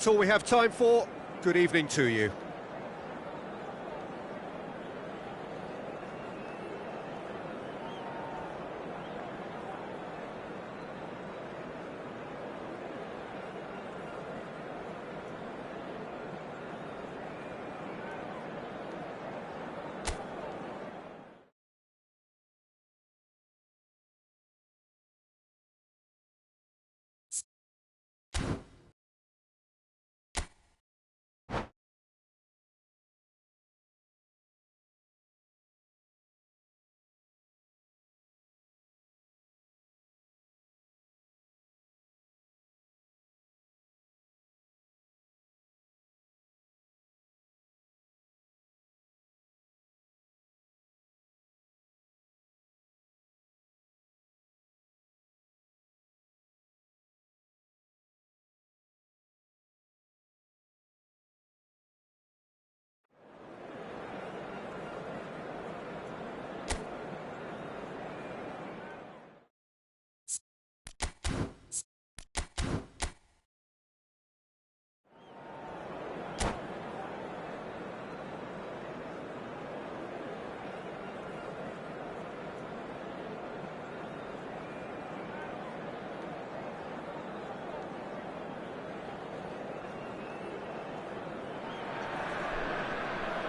That's all we have time for. Good evening to you.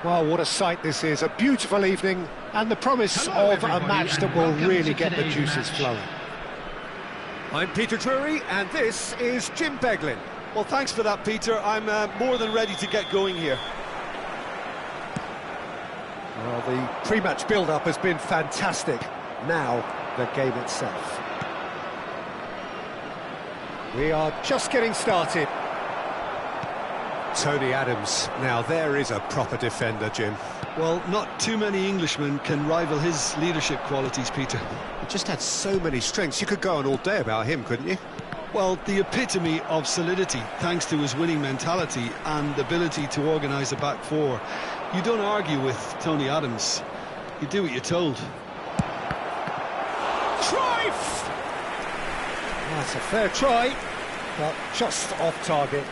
Well, what a sight this is, a beautiful evening, and the promise of a match that will really get the juices flowing. I'm Peter Drury, and this is Jim Beglin. Well, thanks for that, Peter. I'm more than ready to get going here. Well, the pre-match build-up has been fantastic. Now, the game itself. We are just getting started. Tony Adams. Now, there is a proper defender, Jim. Well, not too many Englishmen can rival his leadership qualities, Peter. He just had so many strengths. You could go on all day about him, couldn't you? Well, the epitome of solidity, thanks to his winning mentality and ability to organise a back four. You don't argue with Tony Adams. You do what you're told. Cruyff! That's a fair try, but just off target.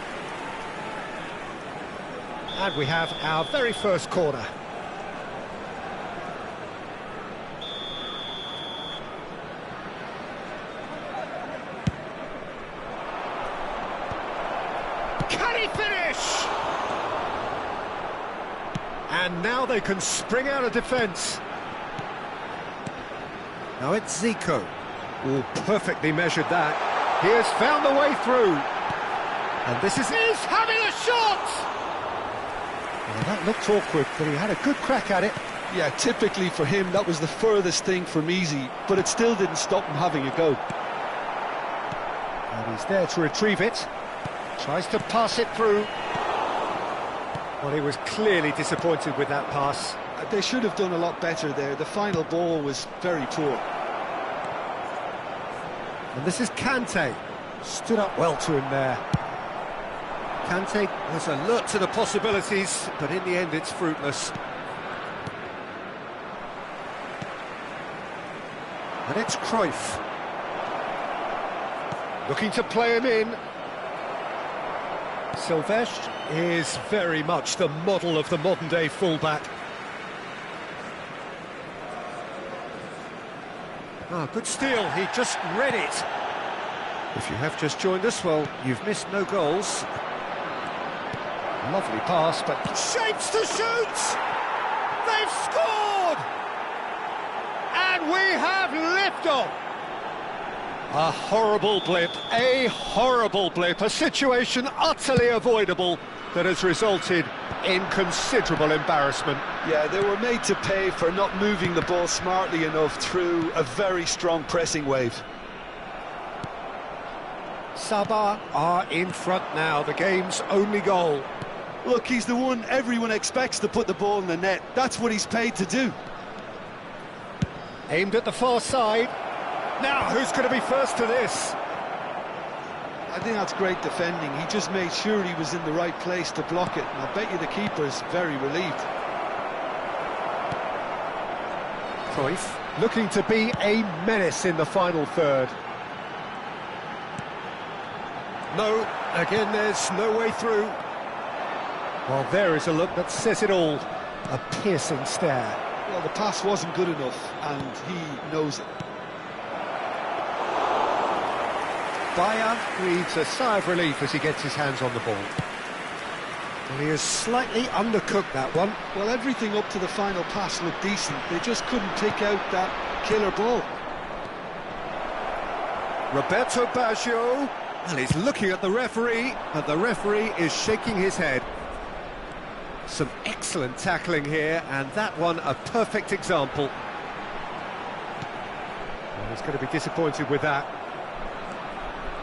And we have our very first corner. Can he finish? And now they can spring out of defence. Now it's Zico. Oh, perfectly measured that. He has found the way through. And this is... He's having a shot! Well, that looked awkward, but he had a good crack at it. Yeah, typically for him, that was the furthest thing from easy, but it still didn't stop him having a go. And he's there to retrieve it. Tries to pass it through. Well, he was clearly disappointed with that pass. They should have done a lot better there. The final ball was very poor. And this is Kante. Stood up well to him there. Kante was alert to the possibilities, but in the end it's fruitless. And it's Cruyff. Looking to play him in. Silvestre is very much the model of the modern-day fullback. Ah, good steal, he just read it. If you have just joined us, well, you've missed no goals. Lovely pass, but... Shapes to shoot! They've scored! And we have liftoff! A horrible blip, a situation utterly avoidable that has resulted in considerable embarrassment. Yeah, they were made to pay for not moving the ball smartly enough through a very strong pressing wave. Sabah are in front now, the game's only goal. Look, he's the one everyone expects to put the ball in the net. That's what he's paid to do. Aimed at the far side. Now, who's going to be first to this? I think that's great defending. He just made sure he was in the right place to block it. And I bet you the keeper's very relieved. Cruyff looking to be a menace in the final third. No, Again, there's no way through. Well, there is a look that says it all. A piercing stare. Well, the pass wasn't good enough, and he knows it. Bayer breathes a sigh of relief as he gets his hands on the ball. Well, he has slightly undercooked that one. Well, everything up to the final pass looked decent. They just couldn't pick out that killer ball. Roberto Baggio. Well, he's looking at the referee, but the referee is shaking his head. Some excellent tackling here, and that one a perfect example. Well, he's going to be disappointed with that.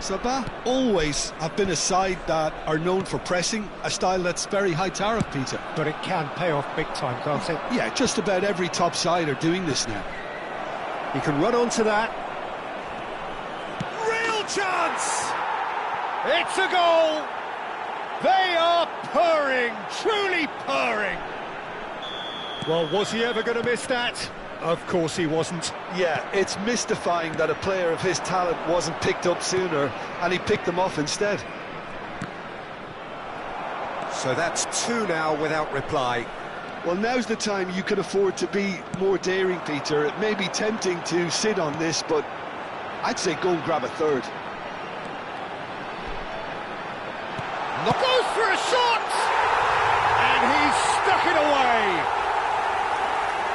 Sabah always have been a side that are known for pressing, a style that's very high tariff, Peter. But it can pay off big time, can't it? Yeah, just about every top side are doing this now. He can run onto that. Real chance! It's a goal! They are purring, truly purring. Well, was he ever going to miss that? Of course he wasn't. Yeah, it's mystifying that a player of his talent wasn't picked up sooner, and he picked them off instead. So that's two now without reply. Well, now's the time you can afford to be more daring, Peter. It may be tempting to sit on this, but I'd say go and grab a third. Goes for a shot! And he's stuck it away!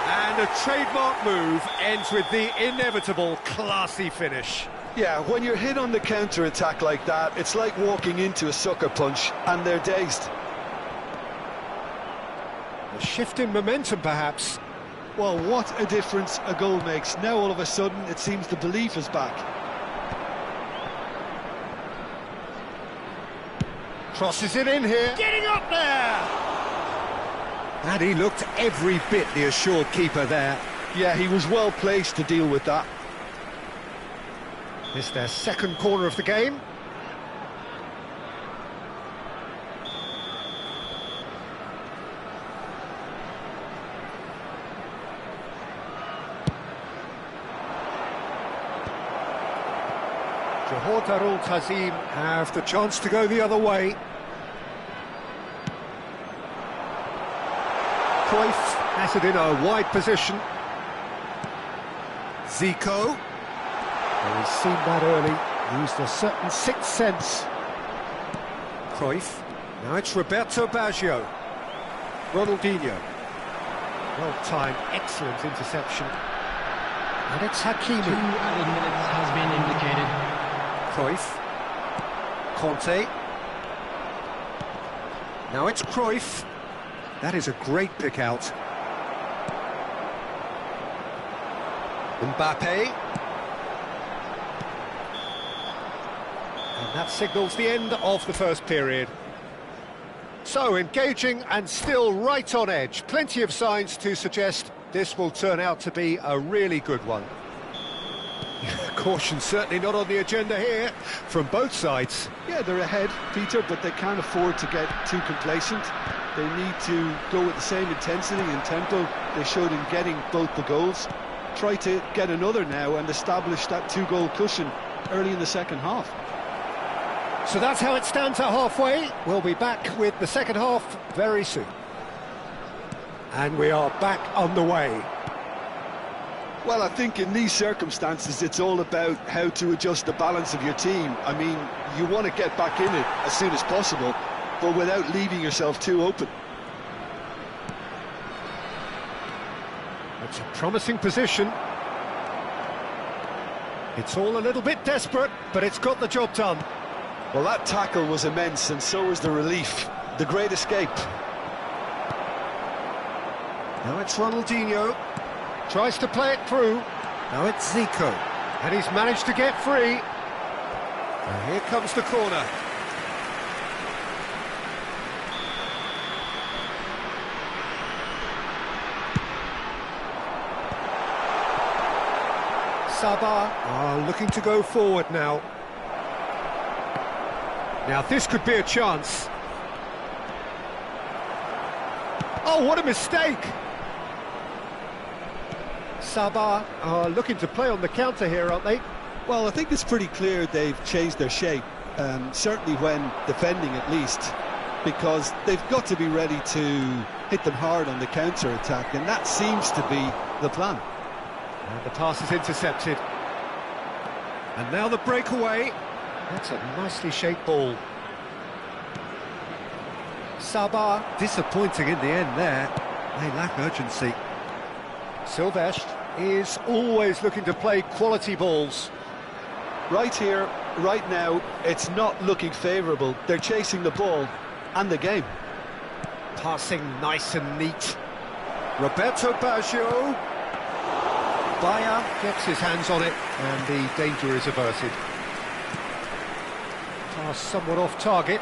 And a trademark move ends with the inevitable classy finish. Yeah, when you're hit on the counter-attack like that, it's like walking into a sucker punch, and they're dazed. A shift in momentum, perhaps. Well, what a difference a goal makes. Now, all of a sudden, it seems the belief is back. Crosses it in here. Getting up there! And he looked every bit the assured keeper there. Yeah, he was well placed to deal with that. It's their second corner of the game. Johor Darul Tazim have the chance to go the other way. Cruyff has it in a wide position. Zico. Well, he's seen that early, used a certain sixth sense. Cruyff. Now it's Roberto Baggio. Ronaldinho. Well-timed, excellent interception. And it's Hakimi. 2 added minutes has been indicated. Cruyff. Conte. Now it's Cruyff. That is a great pick out. Mbappe. And that signals the end of the first period. So, engaging and still right on edge. Plenty of signs to suggest this will turn out to be a really good one. Caution certainly not on the agenda here from both sides. Yeah, they're ahead, Peter, but they can't afford to get too complacent. They need to go with the same intensity and tempo they showed in getting both the goals. Try to get another now and establish that two-goal cushion early in the second half. So that's how it stands at halfway. We'll be back with the second half very soon. And we are back on the way. Well, I think in these circumstances, it's all about how to adjust the balance of your team. I mean, you want to get back in it as soon as possible, but without leaving yourself too open. It's a promising position. It's all a little bit desperate, but it's got the job done. Well, that tackle was immense, and so was the relief. The great escape. Now it's Ronaldinho. Tries to play it through. Now it's Zico. And he's managed to get free. And here comes the corner. Sabah are looking to go forward now. Now this could be a chance. Oh, what a mistake! Sabah are looking to play on the counter here, aren't they? Well, I think it's pretty clear they've changed their shape. certainly when defending at least, because they've got to be ready to hit them hard on the counter-attack, and that seems to be the plan. And the pass is intercepted. And now the breakaway. That's a nicely shaped ball. Sabah, disappointing in the end there. They lack urgency. Silvestre is always looking to play quality balls. Right here, right now, it's not looking favourable. They're chasing the ball and the game. Passing nice and neat. Roberto Baggio. Bayer gets his hands on it, and the danger is averted. Pass somewhat off target.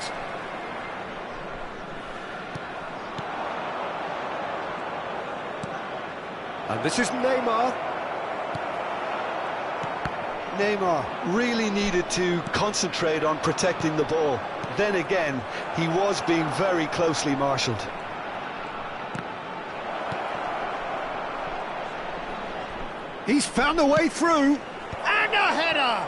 And this is Neymar. Neymar really needed to concentrate on protecting the ball. Then again, he was being very closely marshalled. He's found a way through. And a header!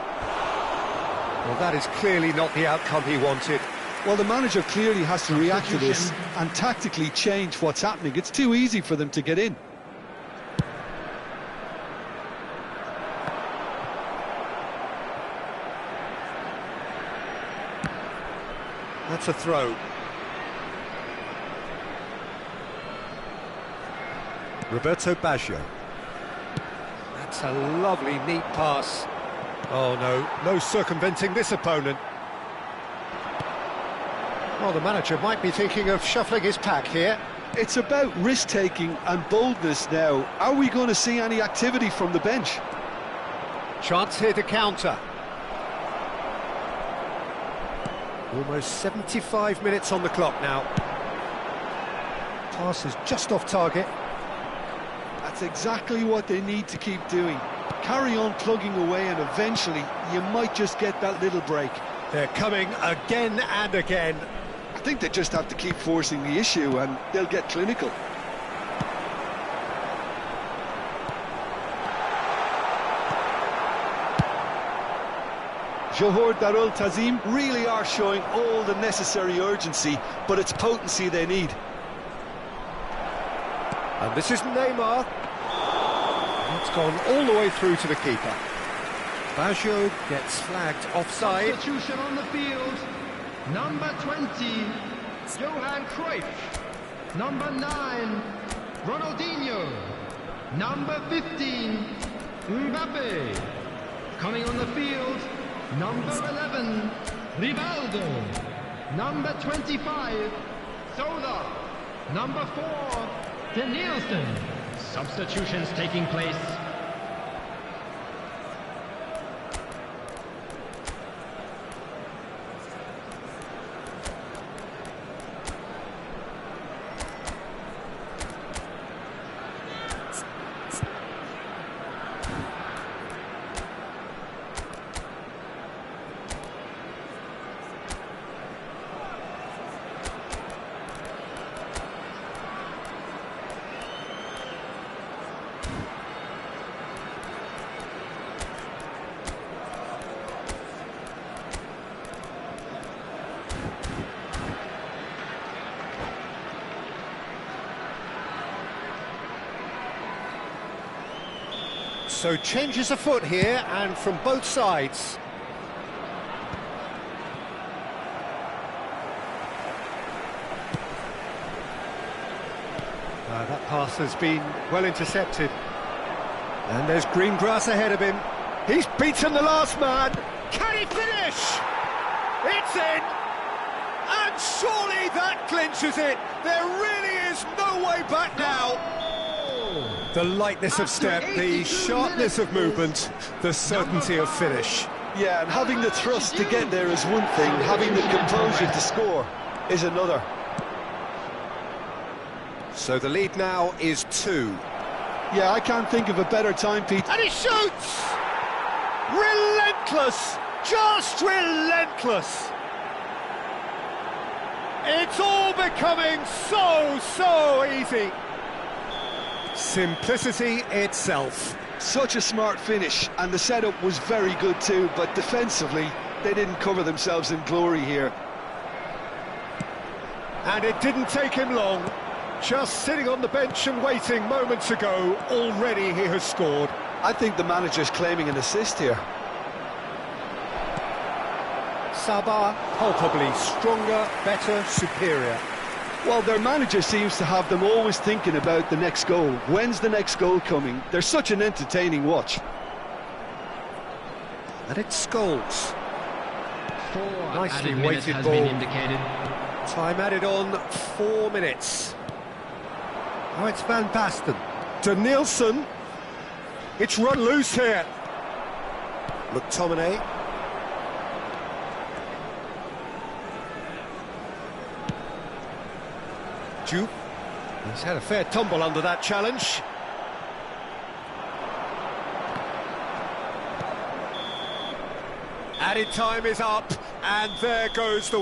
Well, that is clearly not the outcome he wanted. Well, the manager clearly has to react to this and tactically change what's happening. It's too easy for them to get in. That's a throw. Roberto Baggio. That's a lovely, neat pass. Oh no, no circumventing this opponent. Well, the manager might be thinking of shuffling his pack here. It's about risk-taking and boldness now. Are we going to see any activity from the bench? Chance here to counter. Almost 75 minutes on the clock now. Pass is just off target. That's exactly what they need to keep doing. Carry on plugging away, and eventually you might just get that little break. They're coming again and again. I think they just have to keep forcing the issue and they'll get clinical. Johor Darul Tazim really are showing all the necessary urgency, but it's potency they need. And this is Neymar. It's gone all the way through to the keeper. Baggio gets flagged offside. Substitution on the field. Number 20, Johan Cruyff. Number 9, Ronaldinho. Number 15, Mbappe. Coming on the field, number 11, Rivaldo. Number 25, Sola. Number 4, Danielson. Substitutions taking place. So changes afoot here, and from both sides. That pass has been well intercepted. And there's green grass ahead of him. He's beaten the last man. Can he finish? It's in! And surely that clinches it. There really is no way back now. The lightness of step, the sharpness of movement, the certainty of finish. Yeah, and having the thrust to get there is one thing, having the composure to score is another. So the lead now is 2. Yeah, I can't think of a better time, Pete. And he shoots! Relentless! Just relentless! It's all becoming so easy. Simplicity itself. Such a smart finish, and the setup was very good too, but defensively, they didn't cover themselves in glory here. And it didn't take him long. Just sitting on the bench and waiting moments ago, already he has scored. I think the manager's claiming an assist here. Sabah, palpably stronger, better, superior. Well, their manager seems to have them always thinking about the next goal. When's the next goal coming? They're such an entertaining watch. And it's Scholes. Nicely Added weighted has ball. been indicated. Time added on, 4 minutes. Oh, it's Van Basten. To Nielsen. It's run loose here. McTominay. Jupe. He's had a fair tumble under that challenge. Added time is up, and there goes the win.